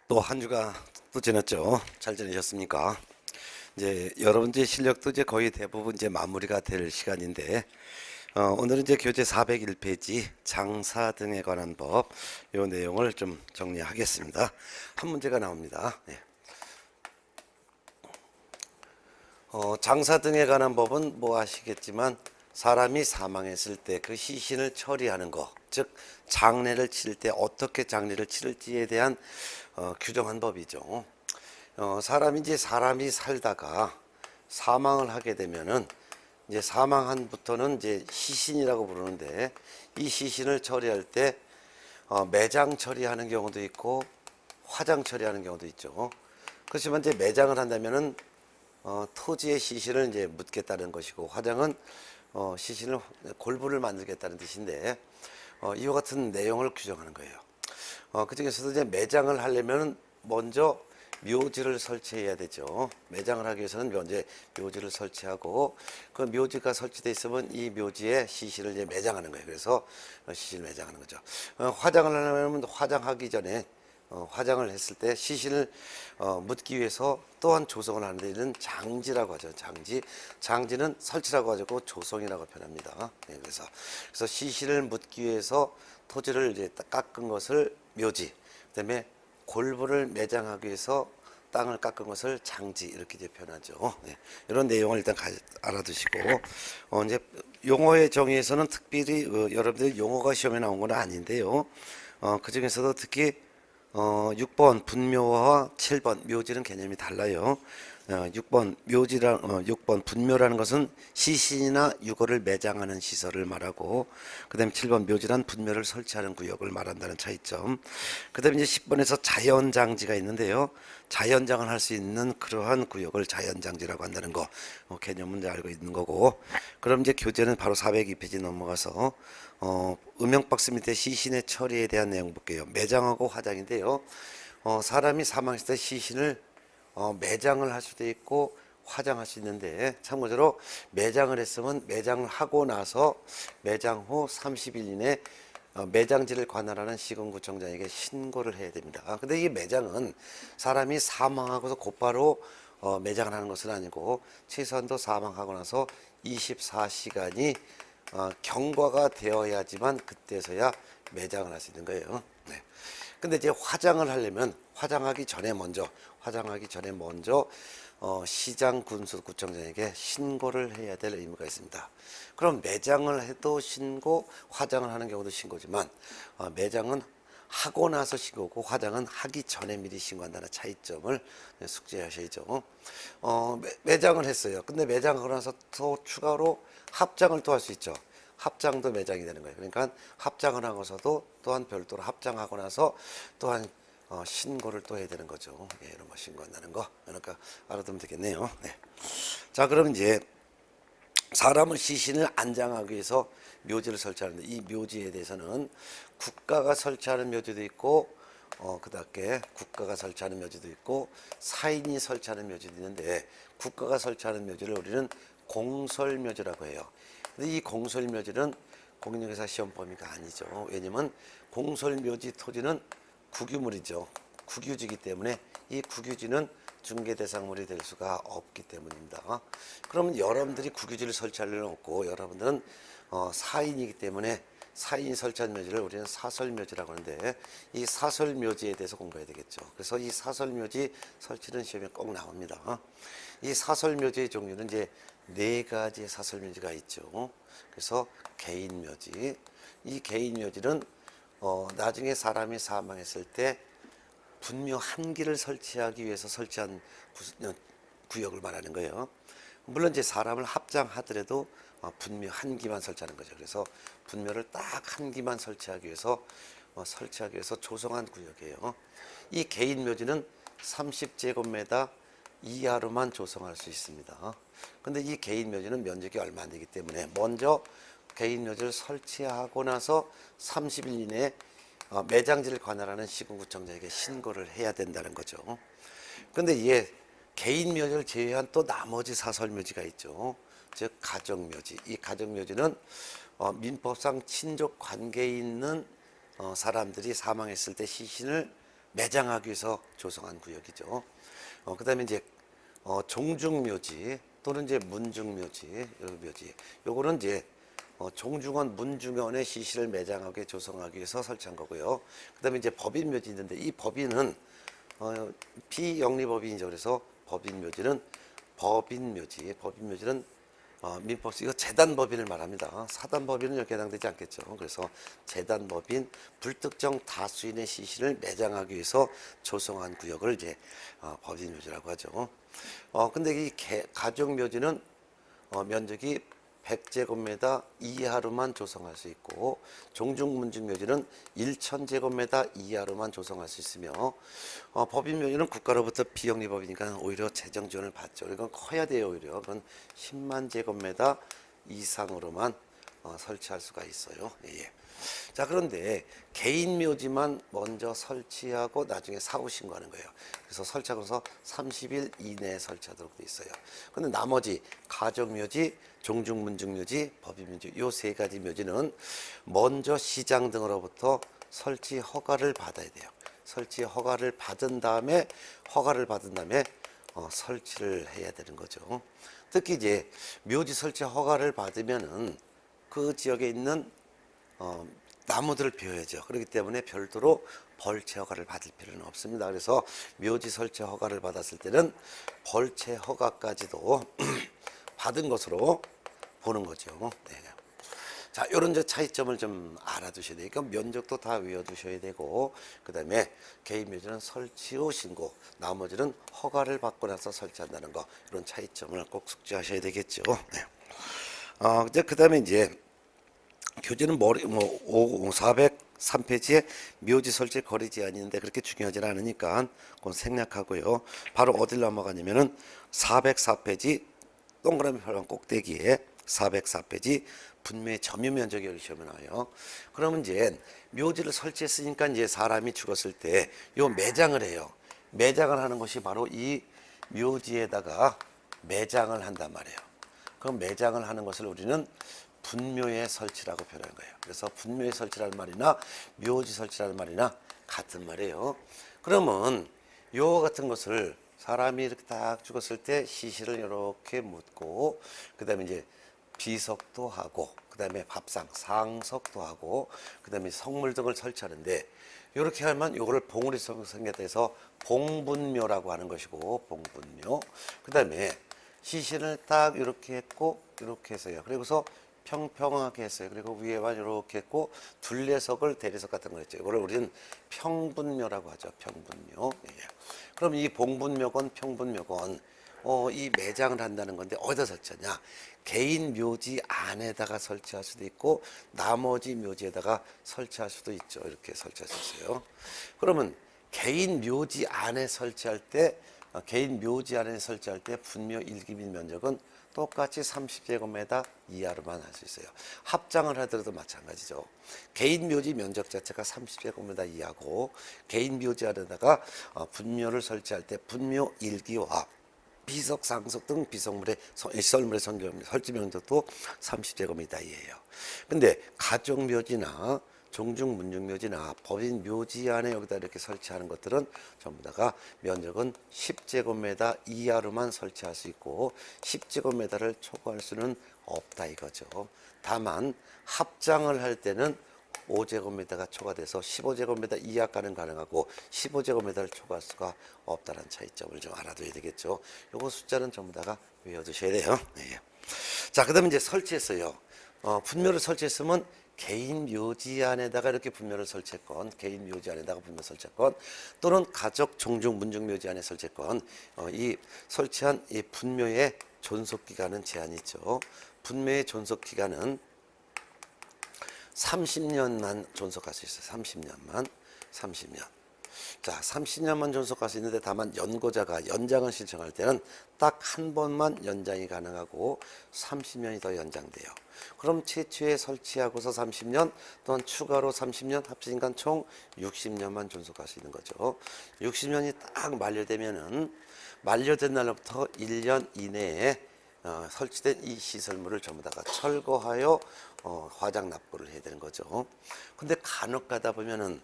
또 한 주가 또 지났죠. 잘 지내셨습니까? 이제 여러분들 실력도 이제 거의 대부분 이제 마무리가 될 시간인데, 오늘은 이제 교재 401페이지 장사 등에 관한 법, 이 내용을 좀 정리하겠습니다. 한 문제가 나옵니다. 네. 장사 등에 관한 법은 뭐 아시겠지만 사람이 사망했을 때 그 시신을 처리하는 것, 즉 장례를 치를 때 어떻게 장례를 치를지에 대한 규정한 법이죠. 사람이 살다가 사망을 하게 되면은 이제 사망한부터는 이제 시신이라고 부르는데, 이 시신을 처리할 때 매장 처리하는 경우도 있고 화장 처리하는 경우도 있죠. 그렇지만 이제 매장을 한다면은 토지의 시신을 이제 묻겠다는 것이고, 화장은 시신을 골부를 만들겠다는 뜻인데, 이와 같은 내용을 규정하는 거예요. 그 중에서도 이제 매장을 하려면 먼저 묘지를 설치해야 되죠. 매장을 하기 위해서는 먼저 묘지를 설치하고, 그 묘지가 설치되어 있으면 이 묘지에 시신을 이제 매장하는 거예요. 그래서 시신을 매장하는 거죠. 화장을 하려면 화장하기 전에 화장을 했을 때 시신을 묻기 위해서 또한 조성을 하는데, 이는 장지라고 하죠. 장지는 설치라고 하고 조성이라고 표현합니다. 네, 그래서 시신을 묻기 위해서 토지를 이제 깎은 것을 묘지, 그다음에 골부를 매장하기 위해서 땅을 깎은 것을 장지, 이렇게 이제 표현하죠. 네, 이런 내용을 일단 알아두시고, 이제 용어의 정의에서는 특별히 여러분들 용어가 시험에 나온 건 아닌데요. 그 중에서도 특히 6번 분묘와 7번 묘지는 개념이 달라요. 6번 분묘라는 것은 시신이나 유골을 매장하는 시설을 말하고, 그다음에 7번 묘지란 분묘를 설치하는 구역을 말한다는 차이점. 그다음에 이제 10번에서 자연장지가 있는데요. 자연장을 할 수 있는 그러한 구역을 자연장지라고 한다는 거, 개념은 이제 알고 있는 거고. 그럼 이제 교재는 바로 402페이지 넘어가서 음영박스 밑에 시신의 처리에 대한 내용 볼게요. 매장하고 화장인데요. 사람이 사망했을 때 시신을 매장을 할 수도 있고 화장할 수 있는데, 참고적으로 매장을 했으면 매장을 하고 나서 매장 후 30일 이내 매장지를 관할하는 시군구청장에게 신고를 해야 됩니다. 근데 이 매장은 사람이 사망하고서 곧바로 매장을 하는 것은 아니고, 최소한도 사망하고 나서 24시간이 경과가 되어야지만 그때서야 매장을 할 수 있는 거예요. 네. 근데 이제 화장을 하려면 화장하기 전에 먼저 시장 군수구청장에게 신고를 해야 될 의무가 있습니다. 그럼 매장을 해도 신고, 화장을 하는 경우도 신고지만, 매장은 하고 나서 신고고 화장은 하기 전에 미리 신고한다는 차이점을 숙지하셔야죠. 매장을 했어요. 근데 매장하고 나서 또 추가로 합장을 또 할 수 있죠. 합장도 매장이 되는 거예요. 그러니까 합장을 하고서도 또한 별도로 합장하고 나서 또한 신고를 또 해야 되는 거죠. 예, 이런 거 신고한다는 거. 그러니까 알아두면 되겠네요. 네. 자, 그럼 이제 사람을 시신을 안장하기 위해서 묘지를 설치하는데, 이 묘지에 대해서는 국가가 설치하는 묘지도 있고, 그다음에 국가가 설치하는 묘지도 있고 사인이 설치하는 묘지도 있는데, 국가가 설치하는 묘지를 우리는 공설묘지라고 해요. 근데 이 공설묘지는 공인중개사 시험 범위가 아니죠. 왜냐면 공설묘지 토지는 국유물이죠. 국유지기 때문에 이 국유지는 중개 대상물이 될 수가 없기 때문입니다. 그러면 여러분들이 국유지를 설치할 일은 없고, 여러분들은 사인이기 때문에 사인이 설치한 묘지를 우리는 사설묘지라고 하는데, 이 사설묘지에 대해서 공부해야 되겠죠. 그래서 이 사설묘지 설치는 시험에 꼭 나옵니다. 이 사설묘지의 종류는 이제 네 가지의 사설묘지가 있죠. 그래서 개인묘지, 이 개인묘지는 나중에 사람이 사망했을 때 분묘 한 기를 설치하기 위해서 설치한 구역을 말하는 거예요. 물론 이제 사람을 합장하더라도 분묘 한 기만 설치하는 거죠. 그래서 분묘를 딱 한 기만 설치하기 위해서 조성한 구역이에요. 이 개인 묘지는 30제곱미터 이하로만 조성할 수 있습니다. 근데 이 개인 묘지는 면적이 얼마 안 되기 때문에 먼저 개인 묘지를 설치하고 나서 30일 이내에 매장지를 관할하는 시군구청장에게 신고를 해야 된다는 거죠. 근데 이게 개인 묘지를 제외한 또 나머지 사설 묘지가 있죠. 즉 가정 묘지. 이 가정 묘지는 민법상 친족 관계에 있는 사람들이 사망했을 때 시신을 매장하기 위해서 조성한 구역이죠. 그다음에 이제 종중묘지 또는 이제 문중묘지, 묘지. 요거는 이제 종중원, 문중원의 시신을 매장하게 조성하기 위해서 설치한 거고요. 그다음에 이제 법인묘지 있는데 이 법인은 비영리법인이죠. 그래서 법인묘지는 민법상 이거 재단법인을 말합니다. 사단법인은 여기 해당되지 않겠죠. 그래서 재단법인 불특정 다수인의 시신을 매장하기 위해서 조성한 구역을 이제 법인묘지라고 하죠. 근데 이 가족묘지는 면적이 100제곱미터 이하로만 조성할 수 있고 종중문중묘지는 1000제곱미터 이하로만 조성할 수 있으며 법인묘지는 국가로부터 비영리법이니까 오히려 재정 지원을 받죠. 이건 커야 돼요. 오히려 그건 10만 제곱미터 이상으로만 설치할 수가 있어요. 예. 자, 그런데 개인 묘지만 먼저 설치하고 나중에 사후 신고하는 거예요. 그래서 설치하고서 30일 이내에 설치하도록 돼 있어요. 근데 나머지 가족묘지, 종중문중묘지, 법인묘지 요 세 가지 묘지는 먼저 시장 등으로부터 설치 허가를 받아야 돼요. 설치 허가를 받은 다음에 설치를 해야 되는 거죠. 특히 이제 묘지 설치 허가를 받으면은 그 지역에 있는 나무들을 비워야죠. 그렇기 때문에 별도로 벌채 허가를 받을 필요는 없습니다. 그래서 묘지 설치 허가를 받았을 때는 벌채 허가까지도 받은 것으로 보는 거죠. 네. 자, 요런 이제 차이점을 좀 알아두셔야 되니까 면적도 다 외워두셔야 되고, 그 다음에 개인 묘지는 설치 후 신고, 나머지는 허가를 받고 나서 설치한다는 거, 이런 차이점을 꼭 숙지하셔야 되겠죠. 네. 이제 그 다음에 이제 교재는 403페이지에 묘지 설치 거리 제한이 있는데 그렇게 중요하지 않으니까 그건 생략하고요. 바로 어딜 넘어가냐면은 404페이지 동그라미 표현 꼭대기에 404페이지 분묘의 점유 면적이 여기 시험에 나와요. 그러면 이제 묘지를 설치했으니까 이제 사람이 죽었을 때 요 매장을 해요. 매장을 하는 것이 바로 이 묘지에다가 매장을 한단 말이에요. 그 매장을 하는 것을 우리는 분묘의 설치라고 표현한 거예요. 그래서 분묘의 설치라는 말이나 묘지 설치라는 말이나 같은 말이에요. 그러면 요 같은 것을 사람이 이렇게 딱 죽었을 때 시신을 이렇게 묻고 그다음에 이제 비석도 하고 그다음에 밥상, 상석도 하고 그다음에 성물 등을 설치하는데 이렇게 하면 요거를 봉우리 성경에 해서 봉분묘라고 하는 것이고 봉분묘. 그다음에 시신을 딱 이렇게 했고 이렇게 했어요. 그리고서 평평하게 했어요. 그리고 위에만 이렇게 했고 둘레석을 대리석 같은 거 했죠. 이거를 우리는 평분묘라고 하죠. 평분묘. 예. 그럼 이 봉분묘건 평분묘건 이 매장을 한다는 건데 어디다 설치하냐? 개인 묘지 안에다가 설치할 수도 있고 나머지 묘지에다가 설치할 수도 있죠. 이렇게 설치할 수 있어요. 그러면 개인 묘지 안에 설치할 때 분묘 일기민 면적은 똑같이 30제곱미터 이하로만 할 수 있어요. 합장을 하더라도 마찬가지죠. 개인 묘지 면적 자체가 30제곱미터 이하고 개인 묘지 안에다가 분묘를 설치할 때 분묘 일기와 비석, 상석 등 비석물의 썰물의 설치 면적도 30제곱미터 이하예요. 근데 가족묘지나 종중문중묘지나 법인 묘지 안에 여기다 이렇게 설치하는 것들은 전부 다가 면적은 10제곱미터 이하로만 설치할 수 있고 10제곱미터를 초과할 수는 없다 이거죠. 다만 합장을 할 때는 5제곱미터가 초과돼서 15제곱미터 이하가는 가능하고 15제곱미터를 초과할 수가 없다는 차이점을 좀 알아둬야 되겠죠. 요거 숫자는 전부 다가 외워두셔야 돼요. 네. 자, 그다음에 이제 설치했어요. 분묘를 설치했으면 개인 묘지 안에다가 이렇게 분묘를 설치했건 개인 묘지 안에다가 분묘 설치했건 또는 가족 종중 문중 묘지 안에 설치했건 이 설치한 이 분묘의 존속 기간은 제한이 있죠. 분묘의 존속 기간은 30년만 존속할 수 있어요. 30년. 자, 30년만 존속할 수 있는데 다만 연고자가 연장을 신청할 때는 딱 한 번만 연장이 가능하고 30년이 더 연장돼요. 그럼 최초에 설치하고서 30년 또는 추가로 30년 합치니까 총 60년만 존속할 수 있는 거죠. 60년이 딱 만료되면은 만료된 날로부터 1년 이내에 설치된 이 시설물을 전부 다가 철거하여 화장 납부를 해야 되는 거죠. 근데 간혹 가다 보면은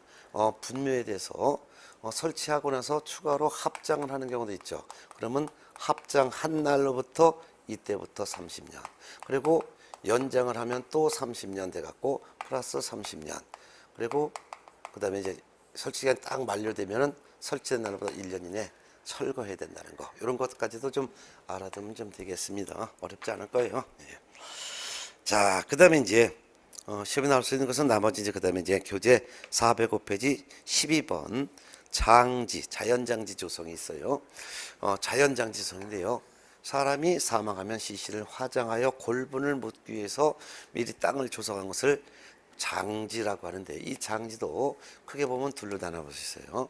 분묘에 대해서 설치하고 나서 추가로 합장을 하는 경우도 있죠. 그러면 합장한 날로부터 이때부터 30년. 그리고 연장을 하면 또 30년 돼 갖고 플러스 30년. 그리고 그다음에 이제 설치 기간 딱 만료되면은 설치된 날보다 1년 이내 철거해야 된다는 거. 이런 것까지도 좀 알아두면 좀 되겠습니다. 어렵지 않을 거예요. 예. 자, 그다음에 이제 시험에 나올 수 있는 것은 나머지 이제 그다음에 이제 교재 405페이지 12번 장지, 자연장지 조성이 있어요. 자연장지 조성인데요. 사람이 사망하면 시신을 화장하여 골분을 묻기 위해서 미리 땅을 조성한 것을 장지라고 하는데, 이 장지도 크게 보면 둘로 나눠볼 수 있어요.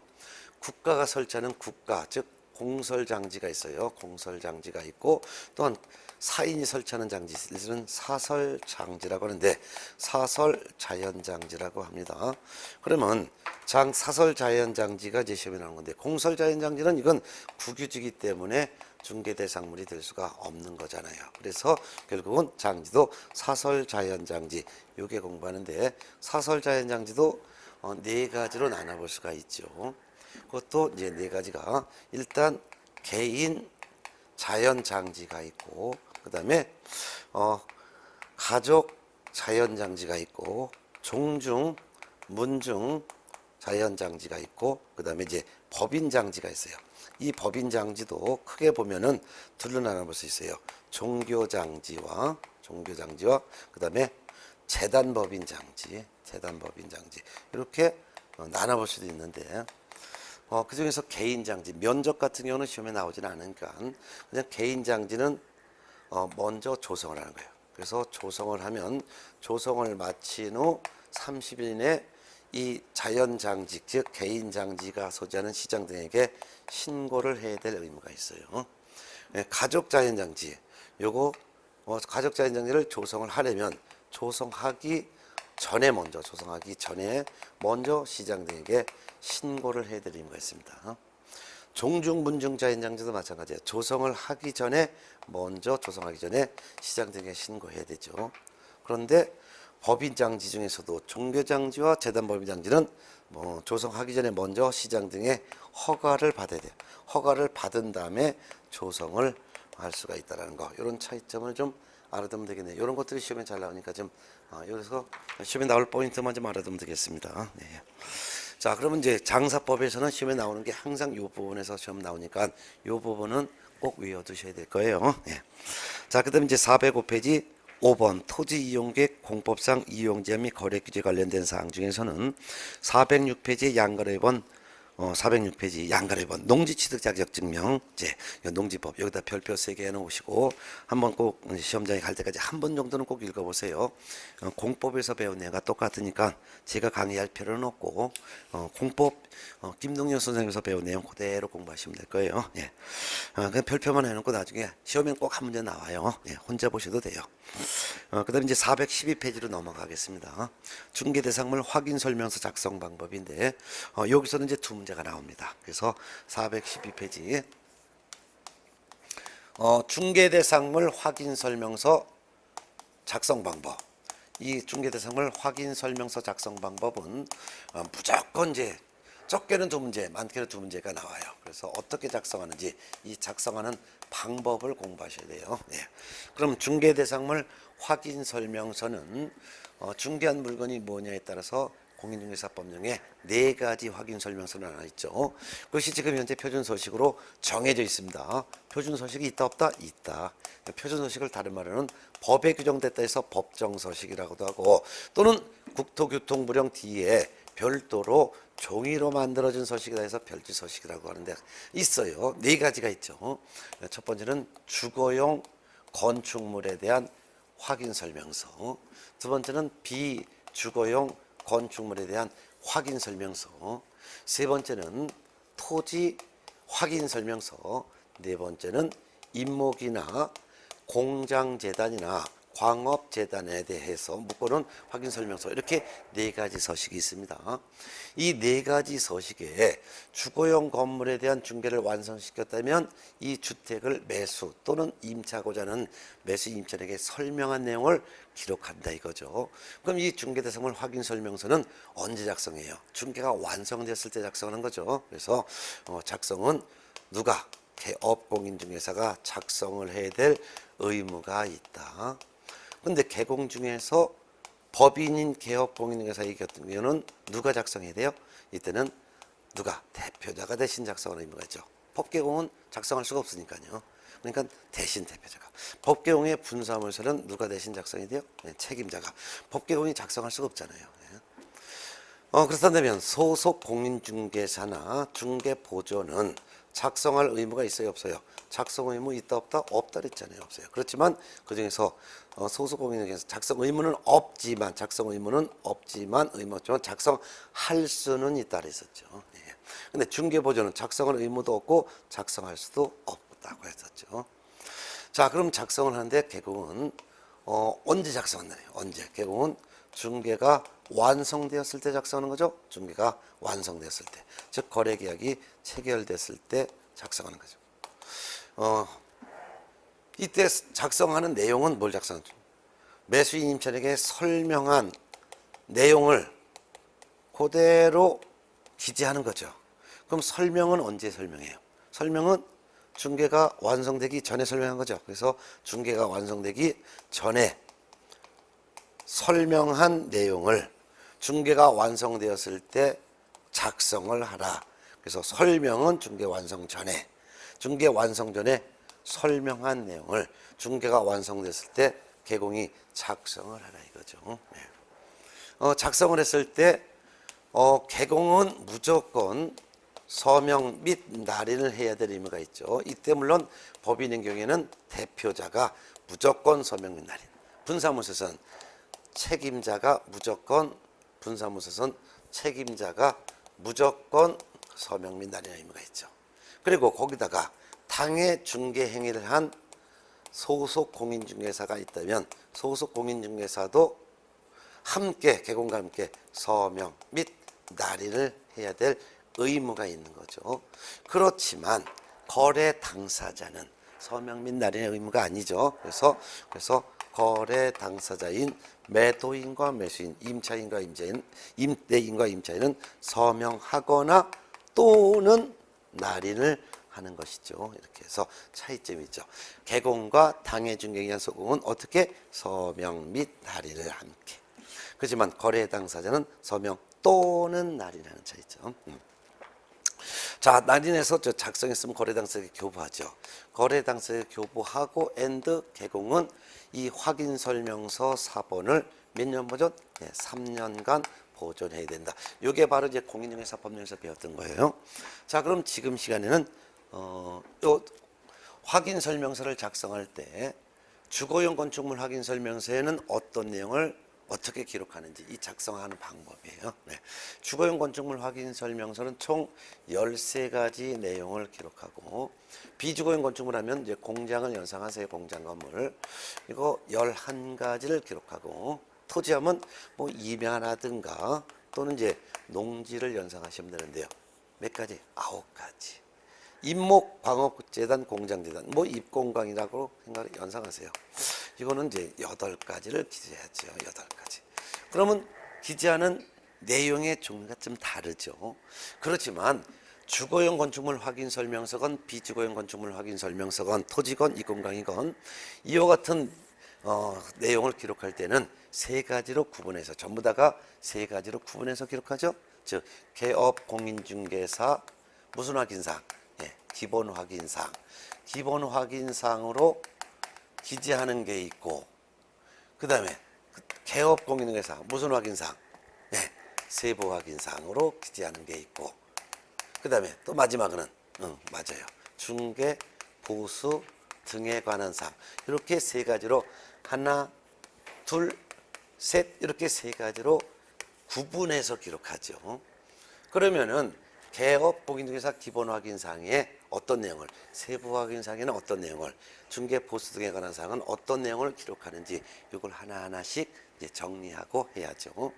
국가가 설치하는 국가, 즉 공설장지가 있어요. 공설장지가 있고, 또한 사인이 설치하는 장지는 사설장지라고 하는데, 사설자연장지라고 합니다. 그러면 사설자연장지가 이제 시험에 나오는 건데, 공설자연장지는 이건 국유지기 때문에 중개 대상물이 될 수가 없는 거잖아요. 그래서 결국은 장지도 사설자연장지, 요게 공부하는데, 사설자연장지도 네 가지로 나눠볼 수가 있죠. 그것도 이제 네 가지가, 일단 개인 자연장지가 있고, 그 다음에 가족 자연장지가 있고, 종중 문중 자연장지가 있고, 그 다음에 이제 법인장지가 있어요. 이 법인장지도 크게 보면은 둘로 나눠볼 수 있어요. 종교장지와 그 다음에 재단법인장지 이렇게 나눠볼 수도 있는데, 그 중에서 개인장지, 면적 같은 경우는 시험에 나오지는 않으니까 그냥 개인장지는 먼저 조성을 하는 거예요. 그래서 조성을 하면 조성을 마친 후 30일 이내 이 자연장지, 즉 개인장지가 소지하는 시장 등에게 신고를 해야 될 의무가 있어요. 가족자연장지, 요거 가족자연장지를 조성을 하려면 조성하기 전에 먼저 시장 등에게 신고를 해야 될 의무가 있습니다. 종중문중자연장지도 마찬가지예요. 조성을 하기 전에 조성하기 전에 시장 등에게 신고해야 되죠. 그런데 법인장지 중에서도 종교장지와 재단법인장지는 조성하기 전에 먼저 시장 등의 허가를 받아야 돼요. 허가를 받은 다음에 조성을 할 수가 있다는 거. 이런 차이점을 좀 알아두면 되겠네요. 이런 것들이 시험에 잘 나오니까 좀 여기서 시험에 나올 포인트만 좀 알아두면 되겠습니다. 네. 자, 그러면 이제 장사법에서는 시험에 나오는 게 항상 이 부분에서 시험 나오니까 이 부분은 꼭 외워두셔야 될 거예요. 네. 자, 그다음 이제 405페이지 5번 토지 이용계획 공법상 이용제한 및 거래 규제 관련된 사항 중에서는 406페이지 양거래번 406페이지 양거래번 농지취득 자격 증명제, 농지법 여기다 별표 3개 해놓으시고 한번 꼭 시험장에 갈 때까지 한 번 정도는 꼭 읽어보세요. 공법에서 배운 내용과 똑같으니까 제가 강의할 필요는 없고 공법 김동현 선생님에서 배운 내용 그대로 공부하시면 될 거예요. 예. 그냥 별표만 해놓고 나중에 시험엔 꼭 한 문제 나와요. 예, 혼자 보셔도 돼요. 그 다음에 이제 412페이지로 넘어가겠습니다. 중개대상물 확인설명서 작성 방법인데, 여기서는 이제 두 문제가 나옵니다. 그래서 412페이지, 중개대상물 확인설명서 작성 방법. 이 중개대상물 확인설명서 작성 방법은 무조건 이제 적게는 두 문제, 많게는 두 문제가 나와요. 그래서 어떻게 작성하는지 이 작성하는 방법을 공부하셔야 돼요. 네. 그럼 중개대상물 확인설명서는 중개한 물건이 뭐냐에 따라서 공인중개사법령에 네 가지 확인설명서가 나와 있죠. 그것이 지금 현재 표준서식으로 정해져 있습니다. 표준서식이 있다 없다? 있다. 표준서식을 다른 말로는 법에 규정됐다 해서 법정서식이라고도 하고, 또는 국토교통부령 뒤에 별도로 종이로 만들어진 서식이다 해서 별지서식이라고 하는데 있어요. 네 가지가 있죠. 첫 번째는 주거용 건축물에 대한 확인설명서, 두 번째는 비주거용 건축물에 대한 확인설명서, 세 번째는 토지 확인설명서, 네 번째는 임목이나 공장재단이나 광업재단에 대해서 묻고는 확인설명서 이렇게 네 가지 서식이 있습니다. 이 네 가지 서식에 주거용 건물에 대한 중개를 완성시켰다면 이 주택을 매수 또는 임차하고자 하는 매수 임차인에게 설명한 내용을 기록한다 이거죠. 그럼 이 중개대상물 확인설명서는 언제 작성해요? 중개가 완성됐을 때 작성하는 거죠. 그래서 작성은 누가? 개업공인중개사가 작성을 해야 될 의무가 있다. 근데 개공 중에서 법인인 개업공인중개사의 같은 경우는 누가 작성해야 돼요? 이때는 누가? 대표자가 대신 작성하는 의무가 있죠. 법개공은 작성할 수가 없으니까요. 그러니까 대신 대표자가. 법개공의 분사물서는 누가 대신 작성해야 돼요? 네, 책임자가. 법개공이 작성할 수가 없잖아요. 그렇다면 소속 공인중개사나 중개보조는 작성할 의무가 있어요, 없어요? 작성 의무 있다 없다? 없다 그랬잖아요. 없어요. 그렇지만 그중에서 소속 공인중개사 작성 의무는 없지만 의무 없지만 작성할 수는 있다 그랬었죠. 예. 근데 중개보조는 작성할 의무도 없고 작성할 수도 없다고 했었죠. 자, 그럼 작성을 하는데 개공은 언제 작성한다요? 언제? 개공은 중개가 완성되었을 때 작성하는 거죠. 중개가 완성되었을 때, 즉 거래계약이 체결됐을 때 작성하는 거죠. 이때 작성하는 내용은 뭘 작성하죠? 매수인 임차인에게 설명한 내용을 그대로 기재하는 거죠. 그럼 설명은 언제 설명해요? 설명은 중개가 완성되기 전에 설명한 거죠. 그래서 중개가 완성되기 전에 설명한 내용을 중개가 완성되었을 때 작성을 하라. 그래서 설명은 중개 완성 전에, 중개 완성 전에 설명한 내용을 중개가 완성됐을 때 개공이 작성을 하라 이거죠. 네. 작성을 했을 때 개공은 무조건 서명 및 날인을 해야 될 의무가 있죠. 이때 물론 법인의 경우에는 대표자가 무조건 서명 및 날인, 분사무소에서는 책임자가 무조건, 분사무소에서는 책임자가 무조건 서명 및 날인의 의무가 있죠. 그리고 거기다가 당해 중개 행위를 한 소속 공인중개사가 있다면 소속 공인중개사도 함께 개공과 함께 서명 및 날인을 해야 될 의무가 있는 거죠. 그렇지만 거래 당사자는 서명 및 날인의 의무가 아니죠. 그래서 거래 당사자인 매도인과 매수인, 임차인과 임차인, 임대인과 임차인은 서명하거나 또는 날인을 하는 것이죠. 이렇게 해서 차이점이 있죠. 개공과 당해 중개에 의한 소공은 어떻게? 서명 및 날인을 함께. 그렇지만 거래 당사자는 서명 또는 날인하는 차이점. 자, 날인해서 작성했으면 거래 당사자에게 교부하죠. 거래 당사자에게 교부하고 개공은 이 확인 설명서 4번을 몇 년 보존? 네, 3년간 보존해야 된다. 이게 바로 이제 공인중개사 법령에서 배웠던 거예요. 자, 그럼 지금 시간에는 요 확인 설명서를 작성할 때 주거용 건축물 확인 설명서에는 어떤 내용을 어떻게 기록하는지 이 작성하는 방법이에요. 네. 주거용 건축물 확인 설명서는 총 13가지 내용을 기록하고, 비주거용 건축물 하면 이제 공장을 연상하세요. 공장 건물. 이거 11가지를 기록하고, 토지하면 뭐 임야라든가 또는 이제 농지를 연상하시면 되는데요. 몇 가지? 9가지. 임목 광업재단 공장재단 뭐 입공광이라고 연상하세요. 이거는 이제 8가지를 기재하죠. 8가지. 그러면 기재하는 내용의 종류가 좀 다르죠. 그렇지만 주거용 건축물 확인 설명서건 비주거용 건축물 확인 설명서건 토지건 입공광이건 이와 같은 내용을 기록할 때는 3가지로 구분해서, 전부 다가 3가지로 구분해서 기록하죠. 즉 개업 공인중개사 무슨 확인사항? 기본 확인사항. 기본 확인사항으로 기재하는 게 있고, 그 다음에 개업 공인중개사 무슨 확인사항? 세부 확인사항으로 기재하는 게 있고, 그 다음에 또 마지막은 맞아요. 중개, 보수 등에 관한 사항. 이렇게 3가지로 하나, 둘, 셋 이렇게 3가지로 구분해서 기록하죠. 그러면은 개업 공인중개사 기본 확인사항에 어떤 내용을, 세부 확인사항에는 어떤 내용을, 중개 보수 등에 관한 사항은 어떤 내용을 기록하는지 이걸 하나하나씩 이제 정리하고 해야죠.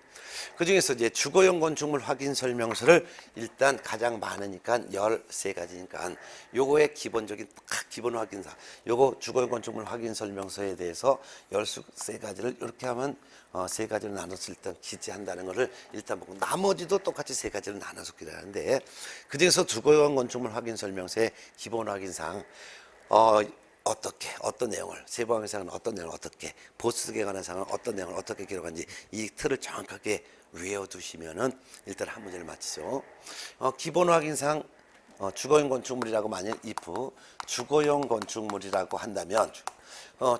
그 중에서 이제 주거용 건축물 확인 설명서를 일단 가장 많으니까 13가지니까 요거의 기본적인 기본 확인사, 요거 주거용 건축물 확인 설명서에 대해서 13가지를 이렇게 하면 3가지로 나눠서 일단 기재한다는 것을 일단 보고 나머지도 똑같이 3가지로 나눠서 기재하는데 그 중에서 주거용 건축물 확인 설명서의 기본 확인사항 어떻게 어떤 내용을 세부 확인사항은 어떤 내용을 어떻게 보수득에 관한 사항은 어떤 내용을 어떻게 기록하는지 이 틀을 정확하게 외워두시면은 일단 한 문제를 맞히죠. 기본 확인사항 주거용 건축물이라고 만약 if 주거용 건축물이라고 한다면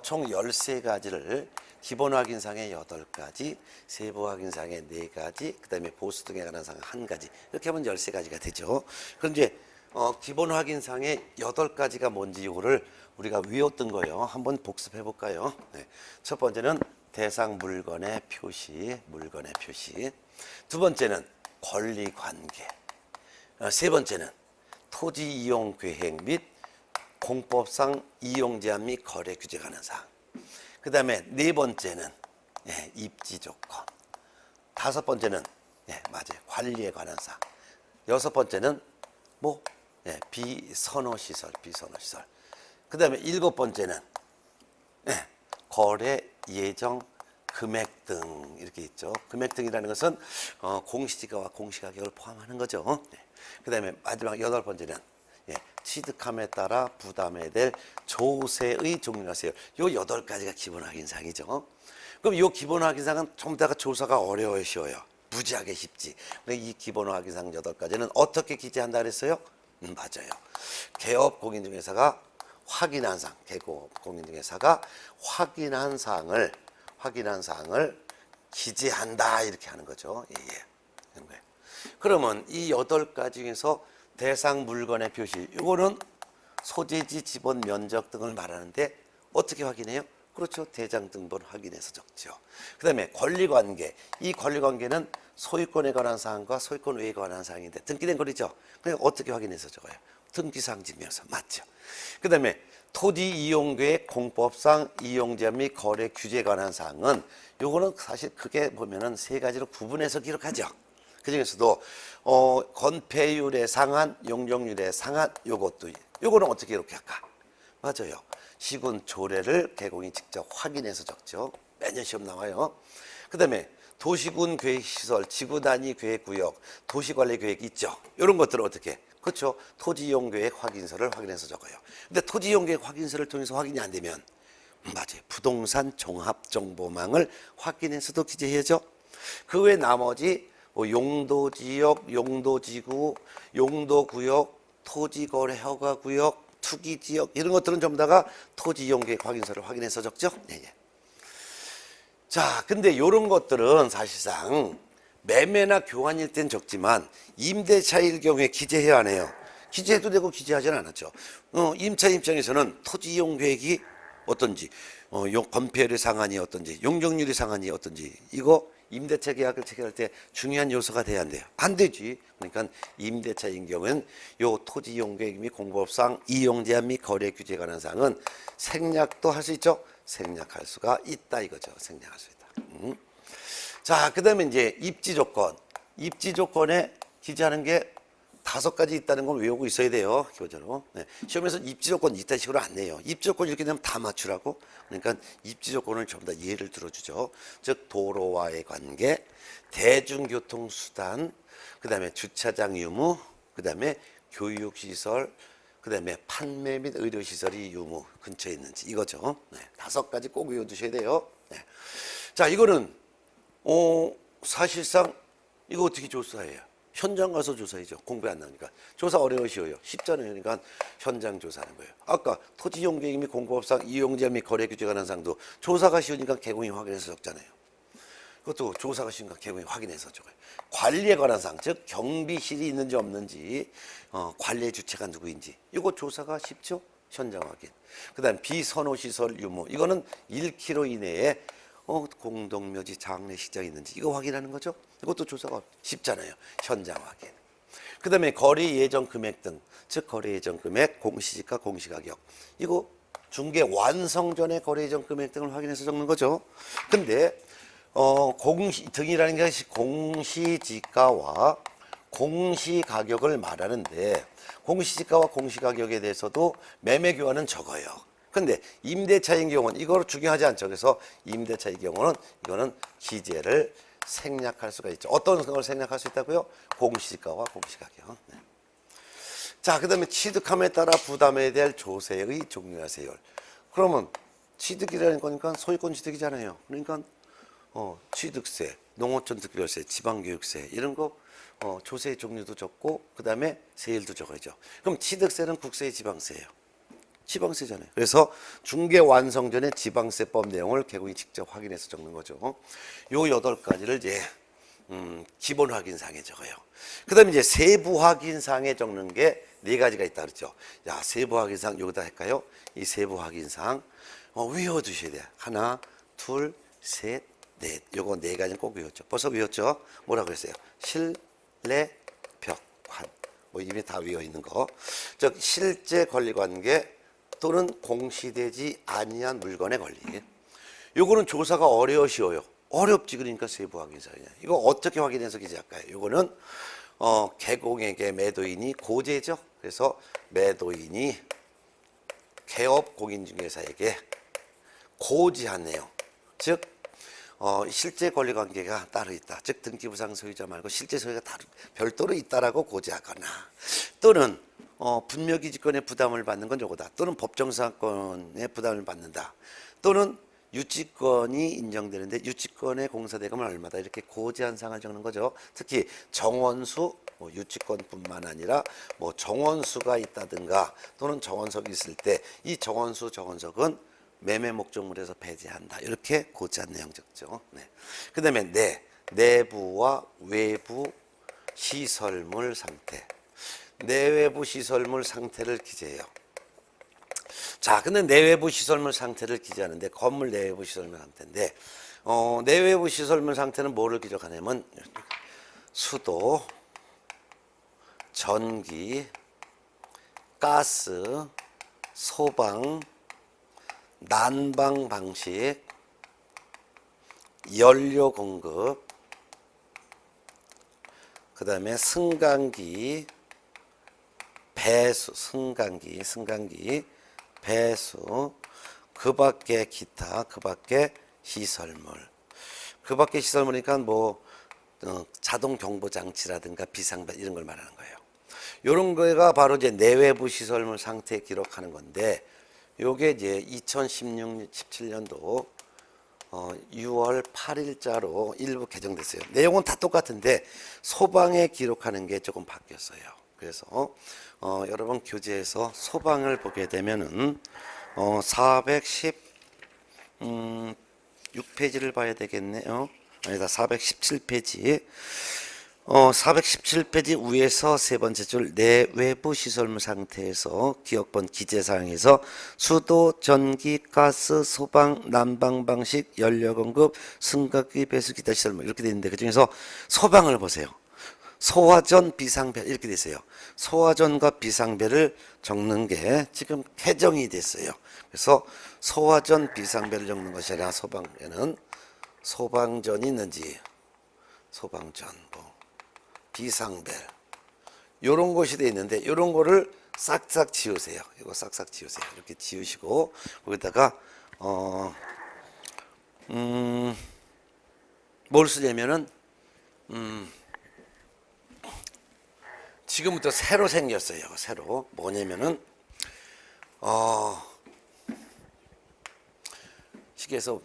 총 13가지를 기본 확인사항의 8가지, 세부 확인사항의 4가지, 그 다음에 보수 등에 관한 사항 1가지 이렇게 하면 13가지가 되죠. 그럼 이제 기본 확인사항의 8가지가 뭔지 이거를 우리가 외웠던 거예요. 한번 복습해 볼까요? 네. 첫 번째는 대상 물건의 표시, 물건의 표시. 두 번째는 권리관계. 세 번째는 토지 이용 계획 및 공법상 이용 제한 및 거래 규제 관한 사항. 그 다음에 네 번째는 입지 조건. 다섯 번째는 맞아요. 관리에 관한 사항. 여섯 번째는 비선호시설, 비선호시설. 그 다음에 일곱 번째는 거래 예정 금액 등 이렇게 있죠. 금액 등이라는 것은 공시지가와 공시가격을 포함하는 거죠. 그 다음에 마지막 여덟 번째는 취득함에 따라 부담해야 될 조세의 종류하세요. 요 8가지가 기본 확인사항이죠. 그럼 요 기본 확인사항은 전부 다가 조사가 어려워요, 쉬워요? 무지하게 쉽지. 이 기본 확인사항 8가지는 어떻게 기재한다 그랬어요? 맞아요. 개업 공인중개사가 확인한 사항, 개업 공인중개사가 확인한 사항을 기재한다 이렇게 하는 거죠. 그런 거예요. 그러면 이 8가지 중에서 대상 물건의 표시, 이거는 소재지, 지번, 면적 등을 말하는데 어떻게 확인해요? 그렇죠. 대장 등본을 확인해서 적죠. 그 다음에 권리관계, 이 권리관계는 소유권에 관한 사항과 소유권 외에 관한 사항인데 등기된 거리죠. 그러니까 어떻게 확인해서 적어요? 등기사항 증명서 맞죠. 그 다음에 토지 이용계획 공법상 이용제한 및 거래 규제에 관한 사항은 요거는 사실 크게 보면은 3가지로 구분해서 기록하죠. 그 중에서도 건폐율의 상한, 용적률의 상한 요거는 어떻게 이렇게 할까? 맞아요. 시군 조례를 개공이 직접 확인해서 적죠. 매년 시험 나와요. 그 다음에 도시군 계획시설, 지구단위 계획구역, 도시관리계획 있죠. 이런 것들은 어떻게? 그렇죠. 토지이용계획 확인서를 확인해서 적어요. 근데 토지이용계획 확인서를 통해서 확인이 안 되면 맞아요. 부동산 종합정보망을 확인해서도 기재해야죠. 그 외 나머지 용도지역, 용도지구, 용도구역, 토지거래 허가구역, 투기지역 이런 것들은 전부 다가 토지이용계획 확인서를 확인해서 적죠. 자, 근데 이런 것들은 사실상 매매나 교환일 땐 적지만 임대차일 경우에 기재해야 하네요. 기재해도 되고 기재하진 않았죠. 임차 입장에서는 토지이용계획이 어떤지, 건폐율의 상한이 어떤지, 용적률의 상한이 어떤지 이거 임대차 계약을 체결할 때 중요한 요소가 돼야 안 돼요. 안 되지. 그러니까 임대차인 경우에는 요 토지 이용 계획 및 공법상 이용 제한 및 거래 규제에 관한 사항은 생략도 할 수 있죠. 생략할 수가 있다 이거죠. 생략할 수 있다. 자, 그다음에 이제 입지 조건. 입지 조건에 기재하는 게 5가지 있다는 걸 외우고 있어야 돼요. 기본적으로. 시험에서 입지 조건 이딴 식으로 안 내요. 입지 조건 이렇게 되면 다 맞추라고. 그러니까 입지 조건을 전부 다 예를 들어주죠. 즉 도로와의 관계, 대중교통수단, 그 다음에 주차장 유무, 그 다음에 교육시설, 그 다음에 판매 및 의료시설이 유무 근처에 있는지 이거죠. 5가지 꼭 외워두셔야 돼요. 자, 이거는 사실상 이거 어떻게 조사해요? 현장 가서 조사해죠. 공부 안 나오니까. 조사 어려우시어요. 쉽잖아요. 그러니까 현장 조사하는 거예요. 아까 토지이용계획 및 공법상 이용제한 및 거래 규제에 관한 사항도 조사가 쉬우니까 개공이 확인해서 적잖아요. 그것도 조사가 쉬우니까 개공이 확인해서 적어요. 관리에 관한 사항, 즉 경비실이 있는지 없는지, 관리의 주체가 누구인지 이거 조사가 쉽죠. 현장 확인. 그 다음 비선호시설 유무, 이거는 1km 이내에 공동묘지 장례식장이 있는지 이거 확인하는 거죠. 이것도 조사가 쉽잖아요. 현장 확인. 그다음에 거래 예정 금액 등, 즉 거래 예정 금액, 공시지가, 공시가격. 이거 중개 완성 전에 거래 예정 금액 등을 확인해서 적는 거죠. 근데 공시 등이라는 것이 공시지가와 공시가격을 말하는데, 공시지가와 공시가격에 대해서도 매매교환은 적어요. 근데 임대차인 경우는 이거 중요하지 않죠. 그래서 임대차의 경우는 이거는 기재를 생략할 수가 있죠. 어떤 걸 생략할 수 있다고요? 공시지가와 공시가격. 네. 자, 그 다음에 취득함에 따라 부담해야 될 조세의 종류와 세율. 그러면 취득이라는 거니까 소유권 취득이잖아요. 그러니까 취득세, 농어촌 특별세, 지방교육세 이런 거 조세의 종류도 적고 그 다음에 세율도 적어야죠. 그럼 취득세는 국세의 지방세예요. 지방세잖아요. 그래서 중개 완성 전에 지방세법 내용을 개공이 직접 확인해서 적는 거죠. 요 8가지를 이제 기본 확인사항에 적어요. 그 다음에 이제 세부 확인사항에 적는 게 4가지가 있다 그랬죠. 자, 세부 확인사항 여기다 할까요? 이 세부 확인사항 외워두셔야 돼요. 하나, 둘, 셋, 넷. 요거 4가지는 꼭 외웠죠. 벌써 외웠죠? 뭐라고 했어요? 실내, 벽, 관. 뭐 이미 다 외워 있는 거. 즉 실제 권리관계 또는 공시되지 아니한 물건의 권리. 요거는 조사가 쉬워요. 어렵지. 그러니까 세부 확인사항이야. 이거 어떻게 확인해서 기재할까요? 요거는 개공에게 매도인이 고재죠. 그래서 매도인이 개업 공인중개사에게 고지한 내용, 즉 실제 권리관계가 따로 있다. 즉 등기부상 소유자 말고 실제 소유가 별도로 있다라고 고지하거나, 또는 분묘기지권의 부담을 받는 건 요거다. 또는 법정사건의 부담을 받는다. 또는 유치권이 인정되는데 유치권의 공사대금은 얼마다, 이렇게 고지한 사항을 적는 거죠. 특히 정원수, 유치권뿐만 아니라 정원수가 있다든가 또는 정원석이 있을 때 이 정원수, 정원석은 매매 목적물에서 배제한다. 이렇게 고지한 내용 적죠. 네. 그 다음에 내부와 외부 시설물 상태. 내외부 시설물 상태를 기재해요. 자, 근데 내외부 시설물 상태를 기재하는데 건물 내외부 시설물 상태인데 내외부 시설물 상태는 뭐를 기록하냐면 수도, 전기, 가스, 소방, 난방 방식, 연료 공급, 그 다음에 승강기, 배수, 승강기, 배수, 그 밖에 기타, 그 밖에 시설물. 그 밖에 시설물이니까 자동 경보 장치라든가 비상벨 이런 걸 말하는 거예요. 이런 거가 바로 이제 내외부 시설물 상태 기록하는 건데, 요게 이제 2016, 17년도 6월 8일자로 일부 개정됐어요. 내용은 다 똑같은데 소방에 기록하는 게 조금 바뀌었어요. 그래서 여러분 교재에서 소방을 보게 되면은 416페이지를 봐야 되겠네요. 아니다, 417페이지. 417페이지 위에서 세 번째 줄 내외부 시설물 상태에서 기억번 기재사항에서 수도, 전기, 가스, 소방, 난방 방식, 연료 공급, 승강기, 배수, 기타 시설물 이렇게 되어 있는데 그중에서 소방을 보세요. 소화전, 비상벨 이렇게 돼 있어요. 소화전과 비상벨을 적는 게 지금 개정이 됐어요. 그래서 소화전, 비상벨을 적는 것이 아니라 소방에는 소방전이 있는지, 소방전, 비상벨 요런 것이 돼 있는데 요런 거를 싹싹 지우세요. 이거 싹싹 지우세요. 이렇게 지우시고 거기다가 뭘 쓰냐면은 지금부터 새로 생겼어요. 새로 뭐냐면은 식에서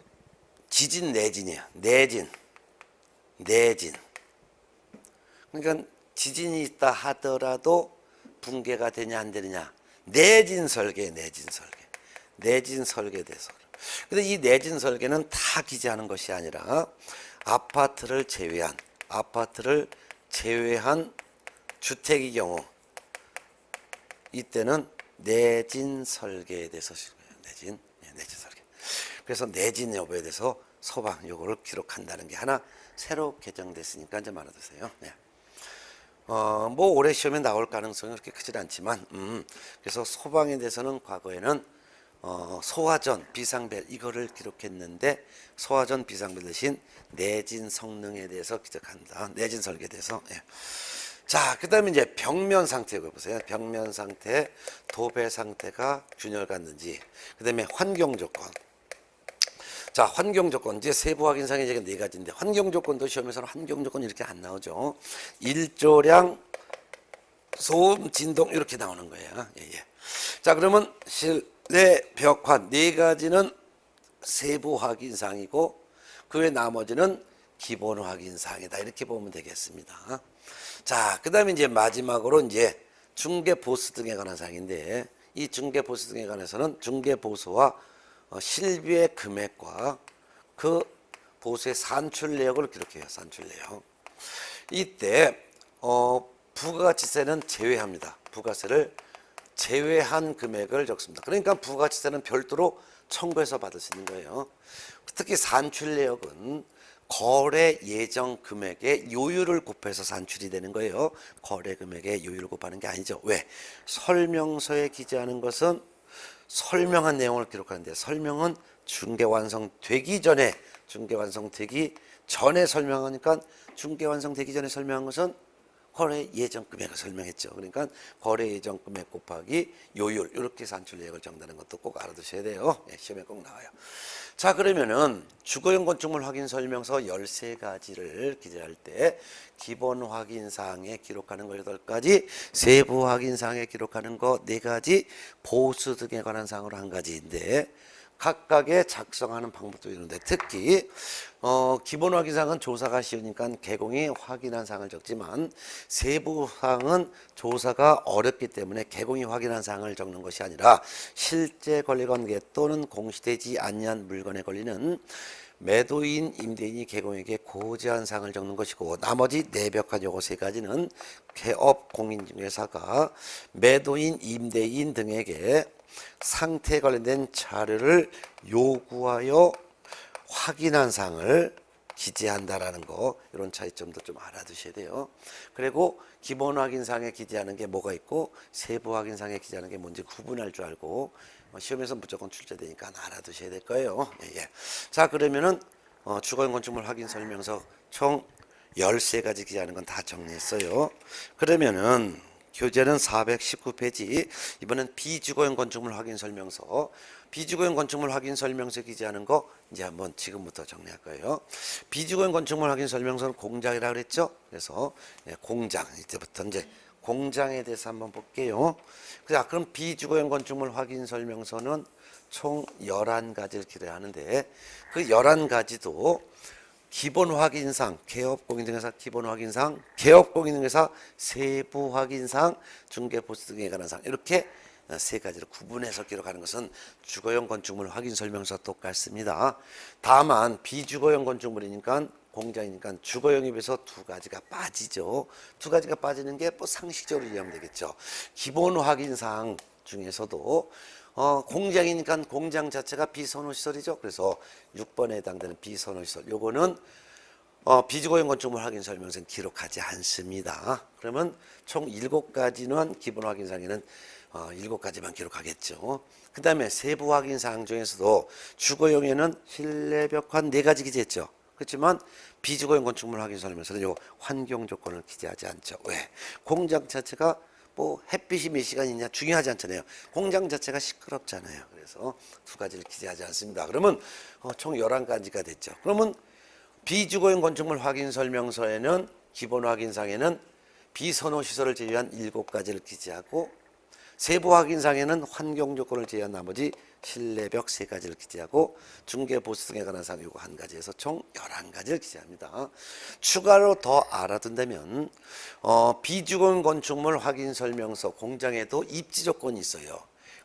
지진 내진이야. 내진. 그러니까 지진이 있다 하더라도 붕괴가 되냐 안 되느냐. 내진 설계에 대해서. 근데 이 내진 설계는 다 기재하는 것이 아니라 아파트를 제외한 주택의 경우 이때는 내진 설계에 대해서 내진 설계. 그래서 내진 여부에 대해서 소방 요거를 기록한다는 게 하나 새로 개정됐으니까 이제 말아두세요. 네. 뭐 올해 시험에 나올 가능성이 그렇게 크진 않지만, 그래서 소방에 대해서는 과거에는 소화전, 비상벨 이거를 기록했는데 소화전, 비상벨 대신 내진 성능에 대해서 기록한다. 내진 설계에 대해서. 예. 자, 그다음에 이제 벽면 상태 보세요. 벽면 상태, 도배 상태가 균열 같는지. 그다음에 환경 조건. 자, 환경 조건 이제 세부 확인상에 이제 네 가지인데 환경 조건도 시험에서는 환경 조건 이렇게 안 나오죠. 일조량, 소음, 진동 이렇게 나오는 거예요. 예, 예. 자, 그러면 실내 벽화 네 가지는 세부 확인사항이고 그 외 나머지는 기본 확인사항이다. 이렇게 보면 되겠습니다. 자, 그다음에 이제 마지막으로 이제 중개 보수 등에 관한 사항인데 이 중개 보수 등에 관해서는 중개 보수와 실비의 금액과 그 보수의 산출 내역을 기록해요. 산출 내역. 이때 부가가치세는 제외합니다. 부가세를 제외한 금액을 적습니다. 그러니까 부가가치세는 별도로 청구해서 받을 수 있는 거예요. 특히 산출 내역은 거래 예정 금액의 요율을 곱해서 산출이 되는 거예요. 거래 금액의 요율을 곱하는 게 아니죠. 왜? 설명서에 기재하는 것은 설명한 내용을 기록하는데 설명은 중개 완성되기 전에 설명하니까 중개 완성되기 전에 설명한 것은 거래 예정 금액을 설명했죠. 그러니까 거래 예정 금액 곱하기 요율 이렇게 산출 내역을 정하는 것도 꼭 알아두셔야 돼요. 예, 시험에 꼭 나와요. 자, 그러면은 주거용 건축물 확인 설명서 13가지를 기재할 때 기본 확인 사항에 기록하는 거 8가지, 세부 확인 사항에 기록하는 거 4가지, 보수 등에 관한 사항으로 1가지인데 각각의 작성하는 방법도 있는데 특히 기본 확인사항은 조사가 쉬우니까 개공이 확인한 사항을 적지만 세부 사항은 조사가 어렵기 때문에 개공이 확인한 사항을 적는 것이 아니라 실제 권리관계 또는 공시되지 아니한 물건에 걸리는 매도인, 임대인이 개공에게 고지한 사항을 적는 것이고 나머지 내벽한 요거 3가지는 개업 공인중개사가 매도인, 임대인 등에게 상태에 관련된 자료를 요구하여 확인한 사항을 기재한다라는 거 이런 차이점도 좀 알아두셔야 돼요. 그리고 기본 확인사항에 기재하는 게 뭐가 있고 세부 확인사항에 기재하는 게 뭔지 구분할 줄 알고 시험에서 무조건 출제되니까 알아두셔야 될 거예요. 예, 예. 자, 그러면은 주거용 건축물 확인 설명서 총 13가지 기재하는 건 다 정리했어요. 그러면은 교재는 419페이지. 이번엔 비주거용 건축물 확인 설명서. 비주거용 건축물 확인 설명서 기재하는 거 이제 한번 지금부터 정리할 거예요. 비주거용 건축물 확인 설명서는 공장이라 그랬죠. 그래서 공장 이때부터 이제 공장에 대해서 한번 볼게요. 자, 그럼 비주거용 건축물 확인 설명서는 총 11가지를 기재하는데 그 11가지도 기본 확인상, 개업공인중개사 기본 확인상, 개업공인중개사 세부 확인상, 중개보수 등에 관한 사항 이렇게 3가지를 구분해서 기록하는 것은 주거용 건축물 확인 설명서 똑같습니다. 다만 비주거용 건축물이니까 공장이니까 주거용에 비해서 2가지가 빠지죠. 2가지가 빠지는 게 뭐 상식적으로 이해하면 되겠죠. 기본 확인사항 중에서도 공장이니까 공장 자체가 비선호시설이죠. 그래서 6번에 해당되는 비선호시설 요거는 비주거용 건축물 확인 설명서는 기록하지 않습니다. 그러면 총 7가지는 기본 확인사항에는 7가지만 기록하겠죠. 그 다음에 세부 확인사항 중에서도 주거용에는 실내 벽화 4가지 기재했죠. 그렇지만 비주거용 건축물 확인 설명서는 요 환경 조건을 기재하지 않죠. 왜? 공장 자체가 뭐 햇빛이 몇 시간 있냐 중요하지 않잖아요. 공장 자체가 시끄럽잖아요. 그래서 2가지를 기재하지 않습니다. 그러면 총 11가지가 됐죠. 그러면 비주거용 건축물 확인 설명서에는 기본 확인상에는 비선호 시설을 제외한 7가지를 기재하고 세부 확인상에는 환경 조건을 제외한 나머지 실내벽 3가지를 기재하고 중개보수 등에 관한 사항 요거 1가지에서 총 11가지를 기재합니다. 추가로 더 알아둔다면 비주거용 건축물 확인 설명서 공장에도 입지 조건이 있어요.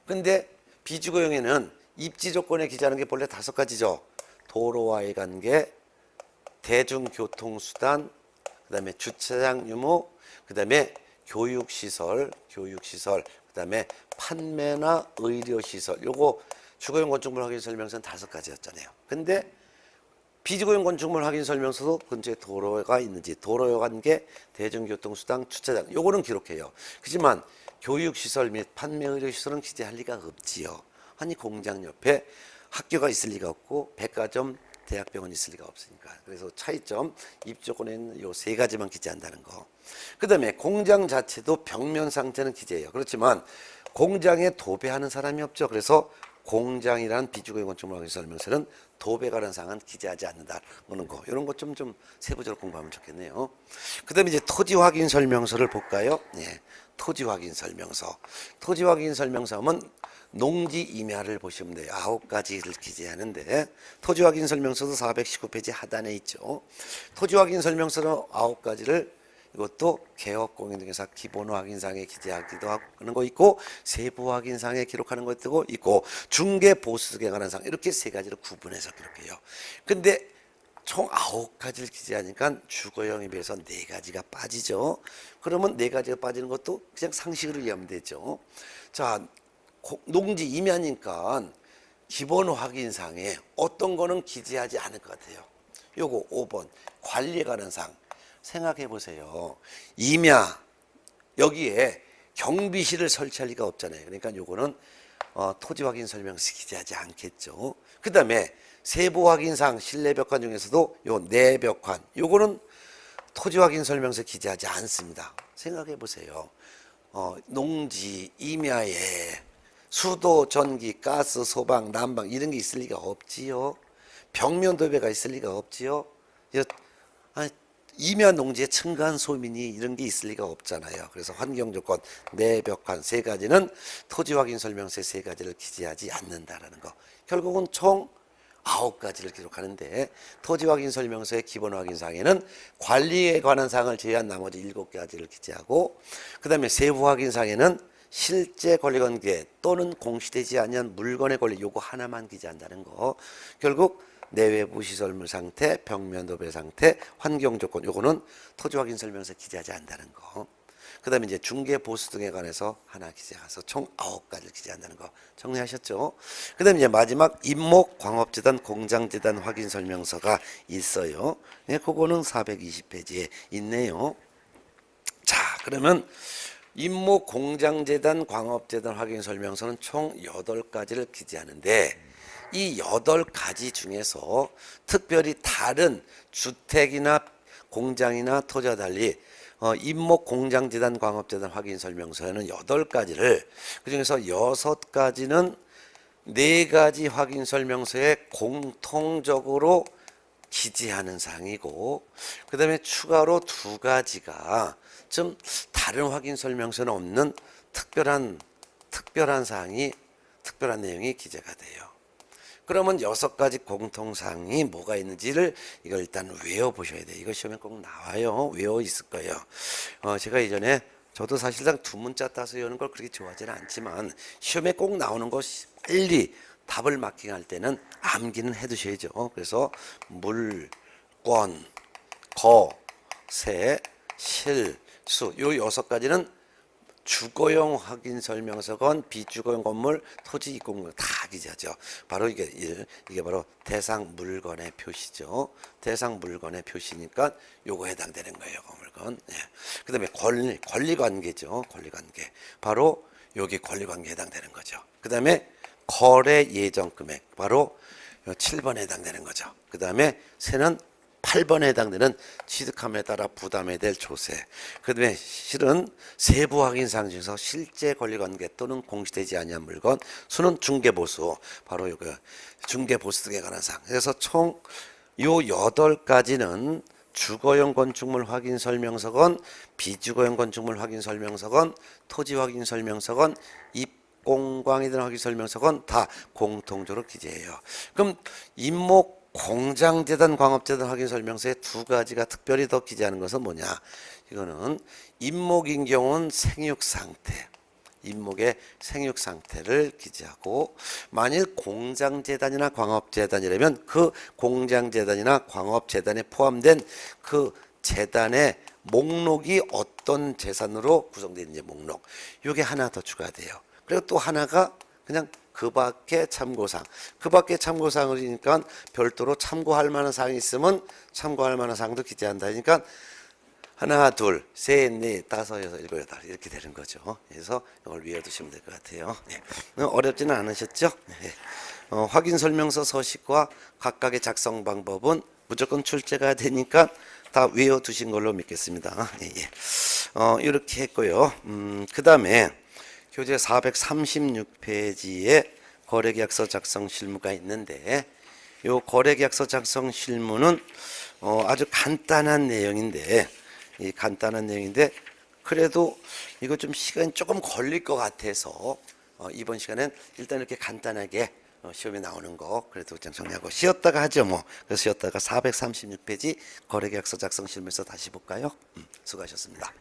근데 비주거용에는 입지 조건에 기재하는 게 본래 5가지죠. 도로와의 관계, 대중교통수단, 그 다음에 주차장 유무, 그 다음에 교육시설, 그 다음에 판매나 의료시설 요거 주거용 건축물 확인 설명서는 5가지였잖아요. 근데 비주거용 건축물 확인 설명서도 근처에 도로가 있는지, 도로에 관계, 대중교통수단, 주차장, 요거는 기록해요. 그렇지만 교육시설 및 판매의료시설은 기재할 리가 없지요. 아니 공장 옆에 학교가 있을 리가 없고 백화점, 대학병원 있을 리가 없으니까. 그래서 차이점, 입조건에 있는 요 세 가지만 기재한다는 거. 그 다음에 공장 자체도 벽면 상태는 기재해요. 그렇지만 공장에 도배하는 사람이 없죠. 그래서 공장이란 비주거용 건축물 확인 설명서는 도배 관련 사항은 기재하지 않는다는 거. 이런 것 좀 세부적으로 공부하면 좋겠네요. 그 다음에 이제 토지 확인 설명서를 볼까요? 예, 토지 확인 설명서. 토지 확인 설명서 하면 농지 임야를 보시면 돼요. 9가지를 기재하는데 토지 확인 설명서도 419페이지 하단에 있죠. 토지 확인 설명서는 9가지를 이것도 개업공인중개사 기본 확인사항에 기재하기도 하는 거 있고 세부 확인사항에 기록하는 것도 있고 중개 보수 등에 관한 사항 이렇게 세 가지로 구분해서 기록해요. 근데 총 9가지를 기재하니까 주거용에 비해서 4가지가 빠지죠. 그러면 4가지가 빠지는 것도 그냥 상식으로 이해하면 되죠. 자, 농지 임야니까 기본 확인사항에 어떤 거는 기재하지 않을 것 같아요. 요거 5번 관리에 관한 사항. 생각해 보세요. 임야 여기에 경비실을 설치할 리가 없잖아요. 그러니까 요거는 토지 확인 설명서 기재하지 않겠죠. 그 다음에 세부 확인사항 실내벽관 중에서도 요 내벽관 요거는 토지 확인 설명서 기재하지 않습니다. 생각해 보세요. 농지 임야에 수도, 전기, 가스, 소방, 난방 이런 게 있을 리가 없지요. 벽면 도배가 있을 리가 없지요. 임야 농지에 층간 소민이 이런 게 있을 리가 없잖아요. 그래서 환경조건, 내벽관 세 가지는 토지 확인 설명서에 세 가지를 기재하지 않는다라는 거. 결국은 총 9가지를 기록하는데 토지 확인 설명서의 기본 확인 사항에는 관리에 관한 사항을 제외한 나머지 7가지를 기재하고 그 다음에 세부 확인 사항에는 실제 권리관계 또는 공시되지 않은 물건의 권리 요거 하나만 기재한다는 거. 결국 내외부 시설물 상태, 벽면 도배 상태, 환경 조건 요거는 토지 확인 설명서 기재하지 않는다는 거. 그 다음에 이제 중개 보수 등에 관해서 하나 기재해서 총 9가지를 기재한다는 거 정리하셨죠? 그 다음에 이제 마지막 임목 광업재단 공장재단 확인 설명서가 있어요. 네, 그거는 420페이지에 있네요. 자, 그러면 임목 공장재단 광업재단 확인 설명서는 총 8가지를 기재하는데 이 8가지 중에서 특별히 다른 주택이나 공장이나 토지와 달리 임목 공장재단 광업재단 확인 설명서에는 8가지를 그중에서 6가지는 4가지 확인 설명서에 공통적으로 기재하는 사항이고 그 다음에 추가로 2가지가 좀 다른 확인 설명서는 없는 특별한 사항이 특별한 내용이 기재가 돼요. 그러면 6가지 공통사항이 뭐가 있는지를 이걸 일단 외워보셔야 돼요. 이거 시험에 꼭 나와요. 외워 있을 거예요. 제가 이전에 저도 사실상 두 문자 따서 외우는 걸 그렇게 좋아하지는 않지만 시험에 꼭 나오는 거 빨리 답을 마킹할 때는 암기는 해두셔야죠. 그래서 물권, 거, 세, 실, 수 요 6가지는 주거용 확인 설명서건 비주거용 건물 토지 이권물 다 기재하죠. 바로 이게 바로 대상 물건의 표시죠. 대상 물건의 표시니까 요거 해당되는 거예요. 그 물건. 예. 그다음에 권리 관계죠. 권리 관계. 바로 여기 권리 관계에 해당되는 거죠. 그다음에 거래 예정 금액 바로 7번에 해당되는 거죠. 그다음에 세는 8번에 해당되는 취득함에 따라 부담해야 될 조세. 그 다음에 실은 세부 확인 사항 중에서 실제 권리관계 또는 공시되지 아니한 물건, 수는 중개보수. 바로 이거 중개보수 등에 관한 사항. 그래서 총 요 8가지는 주거용 건축물 확인 설명서건, 비주거용 건축물 확인 설명서건, 토지 확인 설명서건, 입공광이든 확인 설명서건 다 공통적으로 기재해요. 그럼 임목 공장재단 광업재단 확인 설명서에 2가지가 특별히 더 기재하는 것은 뭐냐? 이거는 임목인 경우는 생육 상태, 임목의 생육 상태를 기재하고 만일 공장재단이나 광업재단이라면 그 공장재단이나 광업재단에 포함된 그 재단의 목록이 어떤 재산으로 구성되어 있는지 목록. 이게 하나 더 추가돼요. 그리고 또 하나가 그냥 그 밖에 참고사항. 그 밖에 참고사항이니까 별도로 참고할 만한 사항이 있으면 참고할 만한 사항도 기재한다. 그러니까 하나, 둘, 셋, 넷, 다섯, 여섯, 일곱, 여덟 이렇게 되는 거죠. 그래서 이걸 외워두시면 될 것 같아요. 네. 어렵지는 않으셨죠? 네. 확인 설명서 서식과 각각의 작성 방법은 무조건 출제가 되니까 다 외워두신 걸로 믿겠습니다. 예, 예. 이렇게 했고요. 그 다음에 교재 436페이지에 거래계약서 작성 실무가 있는데 이 거래계약서 작성 실무는 아주 간단한 내용인데 이 간단한 내용인데 그래도 이거 좀 시간이 조금 걸릴 것 같아서 이번 시간엔 일단 이렇게 간단하게 시험에 나오는 거 그래도 좀 정리하고 쉬었다가 하죠 뭐. 그래서 쉬었다가 436페이지 거래계약서 작성 실무에서 다시 볼까요? 수고하셨습니다.